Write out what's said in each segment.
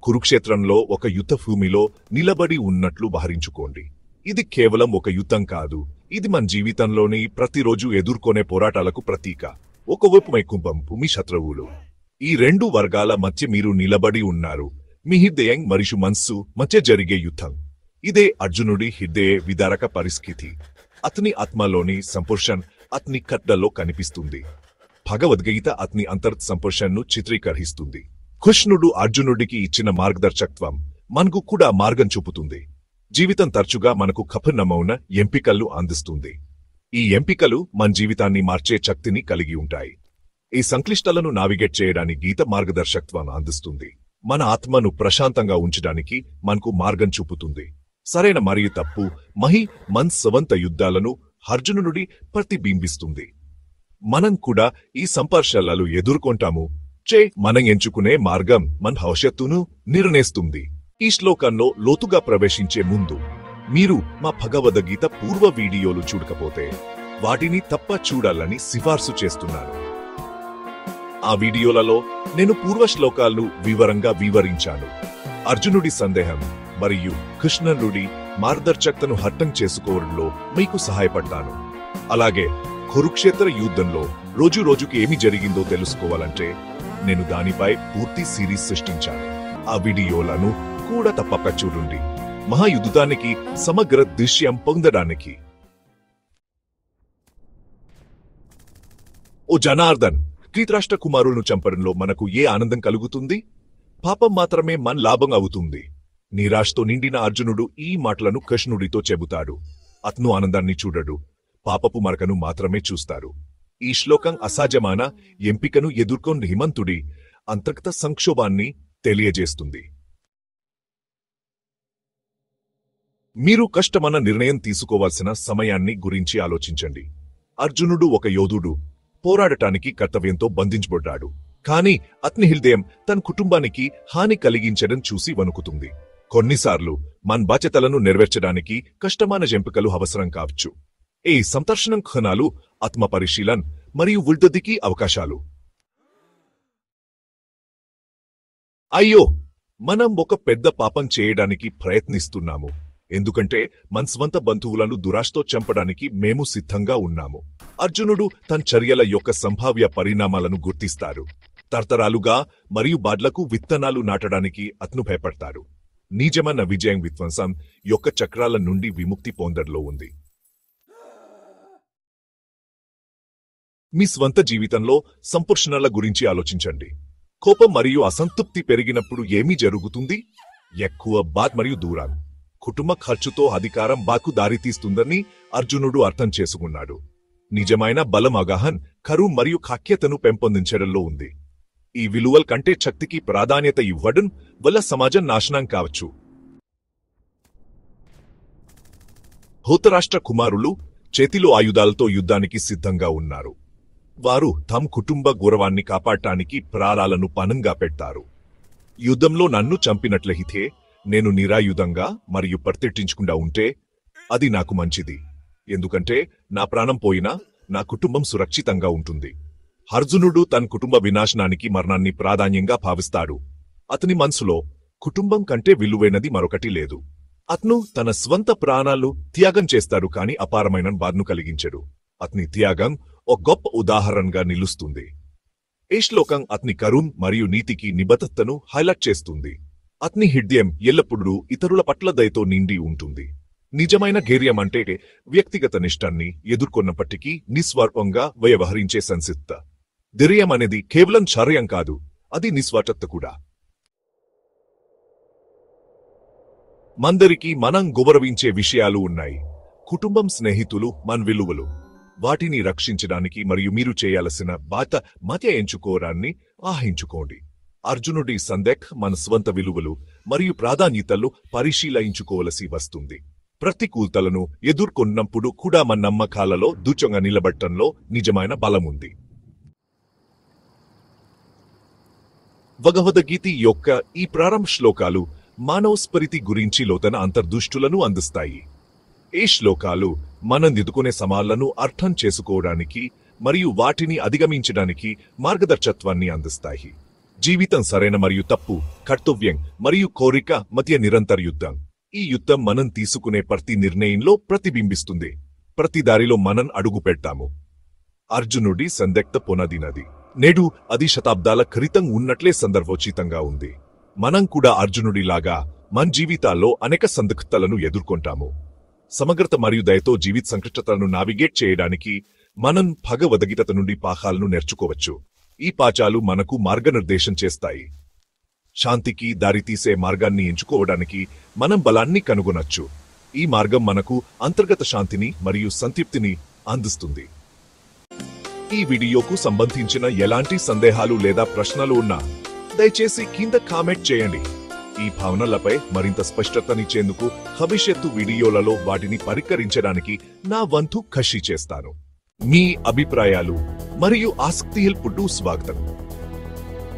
కురుక్షేత్రంలో ఒక యుద్ధ భూమిలో నిలబడి ఉన్నట్లు భావించుకోండి. ఇది కేవలం ఒక యుద్ధం కాదు, ఇది మన జీవితంలోని ప్రతిరోజు ఎదుర్కొనే పోరాటాలకు ప్రతీక. ఒకవైపు కుంభం భూమి శత్రువులు. ఈ రెండు వర్గాల మధ్య మీరు నిలబడి ఉన్నారు. మీ హృదయం మరియు మనస్సు మధ్య జరిగే యుద్ధం. ఇదే అర్జునుడి హృదయ విదారక పరిస్థితి. అతని ఆత్మలోని సంపర్షన్ అతని కట్టలో కనిపిస్తుంది. భగవద్గీత అతని అంతర్ సంపర్షన్ను చిత్రీకరిస్తుంది. కృష్ణుడు అర్జునుడికి ఇచ్చిన మార్గదర్శకత్వం మనకు కూడా మార్గం చూపుతుంది. జీవితం తరచుగా మనకు కఠినమైన ఎంపికలను అందిస్తుంది. ఈ ఎంపికలు మన జీవితాన్ని మార్చే శక్తిని కలిగి ఉంటాయి. ఈ సంక్లిష్టలను నావిగేట్ చేయడానికి గీత మార్గదర్శకత్వాన్ని అందిస్తుంది. మన ఆత్మను ప్రశాంతంగా ఉంచడానికి మనకు మార్గం చూపుతుంది. సరైన మరియు తప్పు మన స్వంత యుద్ధాలను అర్జునుడి ప్రతిబింబిస్తుంది. మనం కూడా ఈ సంపర్శలను ఎదుర్కొంటాము. మనం ఎంచుకునే మార్గం మన భవిష్యత్తును నిర్ణయిస్తుంది. ఈ శ్లోకంలో లోతుగా ప్రవేశించే ముందు మీరు మా భగవద్గీత పూర్వ వీడియోలు చూడకపోతే వాటిని తప్ప చూడాలని సిఫార్సు చేస్తున్నాను. ఆ వీడియోలలో నేను పూర్వ శ్లోకాలను వివరంగా వివరించాను. అర్జునుడి సందేహం మరియు కృష్ణుడి మార్గదర్శకతను అర్థం చేసుకోవడంలో మీకు సహాయపడ్డాను. అలాగే కురుక్షేత్ర యుద్ధంలో రోజుకి ఏమి జరిగిందో తెలుసుకోవాలంటే నేను దానిపై పూర్తి సిరీస్ సృష్టించాను. ఆ వీడియోలను కూడా తప్పక చూడండి. మహాయుద్ధానికి సమగ్ర దృశ్యం పొందడానికి. ఓ జనార్దన్, ధృతరాష్ట్ర కుమారులను చంపడంలో మనకు ఏ ఆనందం కలుగుతుంది? పాపం మాత్రమే మన లాభం అవుతుంది. నిరాశతో నిండిన అర్జునుడు ఈ మాటలను కృష్ణుడితో చెబుతాడు. అతను ఆనందాన్ని చూడడు, పాపపు మరకను మాత్రమే చూస్తాడు. ఈ శ్లోకం అసహజమైన ఎంపికను ఎదుర్కొన్న హిమంతుడి అంతర్గత సంక్షోభాన్ని తెలియజేస్తుంది. మీరు కష్టమైన నిర్ణయం తీసుకోవాల్సిన సమయాన్ని గురించి ఆలోచించండి. అర్జునుడు ఒక యోధుడు, పోరాడటానికి కర్తవ్యంతో బంధించబడ్డాడు. కాని అతని హృదయం తన కుటుంబానికి హాని కలిగించడం చూసి వణుకుతుంది. కొన్నిసార్లు మన బాధ్యతలను నెరవేర్చడానికి కష్టమైన ఎంపికలు అవసరం కావచ్చు. ఈ సందర్శనం క్షణాలు ఆత్మ పరిశీలన మరియు వృద్ధికి అవకాశాలు. అయ్యో, మనం ఒక పెద్ద పాపం చేయడానికి ప్రయత్నిస్తున్నాము, ఎందుకంటే మన స్వంత బంధువులను దురాశతో చంపడానికి మేము సిద్ధంగా ఉన్నాము. అర్జునుడు తన చర్యల యొక్క సంభావ్య పరిణామాలను గుర్తిస్తాడు. తరతరాలుగా మరియు బాడ్లకు విత్తనాలు నాటడానికి అతను భయపడతాడు. నిజమైన విజయం విధ్వంసం యొక్క చక్రాల నుండి విముక్తి పొందడంలో ఉంది. మీ స్వంత జీవితంలో సంపర్షణల గురించి ఆలోచించండి. కోపం మరియు అసంతృప్తి పెరిగినప్పుడు ఏమి జరుగుతుంది? ఎక్కువ బాధ మరియు దూరం. కుటుంబ ఖర్చుతో అధికారం బాకు దారితీస్తుందని అర్జునుడు అర్థం చేసుకున్నాడు. నిజమైన బలం అవగాహన, కరువు మరియు కాఖ్యతను పెంపొందించడంలో ఉంది. ఈ విలువల కంటే శక్తికి ప్రాధాన్యత ఇవ్వడం వల్ల సమాజం నాశనం కావచ్చు. ధృతరాష్ట్ర కుమారులు చేతిలో ఆయుధాలతో యుద్ధానికి సిద్ధంగా ఉన్నారు. వారు తమ కుటుంబ గౌరవాన్ని కాపాడటానికి ప్రాణాలను పణంగా పెడతారు. యుద్ధంలో నన్ను చంపినట్లయితే, నేను నిరాయుధంగా మరియు ప్రతిష్ఠించకుండా ఉంటే అది నాకు మంచిది, ఎందుకంటే నా ప్రాణం పోయినా నా కుటుంబం సురక్షితంగా ఉంటుంది. అర్జునుడు తన కుటుంబ వినాశనానికి మరణాన్ని ప్రాధాన్యంగా భావిస్తాడు. అతని మనసులో కుటుంబం కంటే విలువైనది మరొకటి లేదు. అతను తన స్వంత ప్రాణాలు త్యాగం చేస్తాడు, కాని అపారమైన బాధను కలిగించడు. అతని త్యాగం ఒక గొప్ప ఉదాహరణగా నిలుస్తుంది. ఈ శ్లోకం అతని కరుణ్ మరియు నీతికి నిబద్ధతను హైలైట్ చేస్తుంది. అతని హృదయం ఎల్లప్పుడూ ఇతరుల పట్ల దయతో నిండి ఉంటుంది. నిజమైన ధైర్యం అంటే వ్యక్తిగత నిష్టాన్ని ఎదుర్కొన్నప్పటికీ నిస్వార్థంగా వ్యవహరించే సంసిద్ధత. ధైర్యం అనేది కేవలం చర్యం కాదు, అది నిస్వార్థత కూడా. మందరికి మనం గౌరవించే విషయాలు ఉన్నాయి. కుటుంబం, స్నేహితులు, మన విలువలు. వాటిని రక్షించడానికి మరియు మీరు చేయాల్సిన బాధ్యత మధ్య ఎంచుకోవడాన్ని ఆహించుకోండి. అర్జునుడి సందేహ్ మన స్వంత విలువలు మరియు ప్రాధాన్యతలు పరిశీలించుకోవలసి వస్తుంది. ప్రతికూలతలను ఎదుర్కొన్నప్పుడు కూడా మన నమ్మకాలలో దృఢంగా నిలబడటంలో నిజమైన బలముంది. భగవద్గీత యొక్క ఈ ప్రారంభ శ్లోకాలు మానవ స్ఫూర్తి గురించి లోతైన అంతర్దృష్టులను అందిస్తాయి. ఈ శ్లోకాలు మనం ఎదుర్కొనే సవాళ్లను అర్థం చేసుకోవడానికి మరియు వాటిని అధిగమించడానికి మార్గదర్శకత్వాన్ని అందిస్తాయి. జీవితం సరైన మరియు తప్పు, కర్తవ్యం మరియు కోరిక మధ్య నిరంతర యుద్ధం. ఈ యుద్ధం మనం తీసుకునే ప్రతి నిర్ణయంలో ప్రతిబింబిస్తుంది. ప్రతి దారిలో మనం అడుగు పెడతాము. అర్జునుడి సందిగ్ధ పునాదినది నేడు అది శతాబ్దాల క్రితం ఉన్నట్లే సందర్భోచితంగా ఉంది. మనం కూడా అర్జునుడిలాగా మన జీవితాల్లో అనేక సందిగ్ధతలను ఎదుర్కొంటాము. సమగ్రత మరియు దయతో జీవిత సంక్లిష్టతలను నావిగేట్ చేయడానికి మనం భగవద్గీత నుండి పాఠాలను నేర్చుకోవచ్చు. ఈ పాఠాలు మనకు మార్గనిర్దేశం చేస్తాయి. శాంతికి దారితీసే మార్గాన్ని ఎంచుకోవడానికి మనం బలాన్ని కనుగొనొచ్చు. ఈ మార్గం మనకు అంతర్గత శాంతిని మరియు సంతృప్తిని అందిస్తుంది. ఈ వీడియోకు సంబంధించిన ఎలాంటి సందేహాలు లేదా ప్రశ్నలు ఉన్నా దయచేసి కింద కామెంట్ చేయండి. ఈ భావనలపై మరింత స్పష్టతనిచ్చేందుకు భవిష్యత్తు వీడియోలలో వాటిని పరిష్కరించడానికి నా వంతు కృషి చేస్తాను. మీ అభిప్రాయాలు మరియు ఆసక్తి హెల్ప్కు స్వాగతం.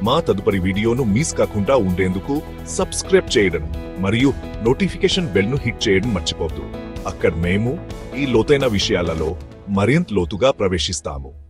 మా తదుపరి వీడియోను మిస్ కాకుండా ఉండేందుకు సబ్స్క్రైబ్ చేయడం మరియు నోటిఫికేషన్ బెల్ను హిట్ చేయడం మర్చిపోవద్దు. అక్కడ మేము ఈ లోతైన విషయాలలో మరింత లోతుగా ప్రవేశిస్తాము.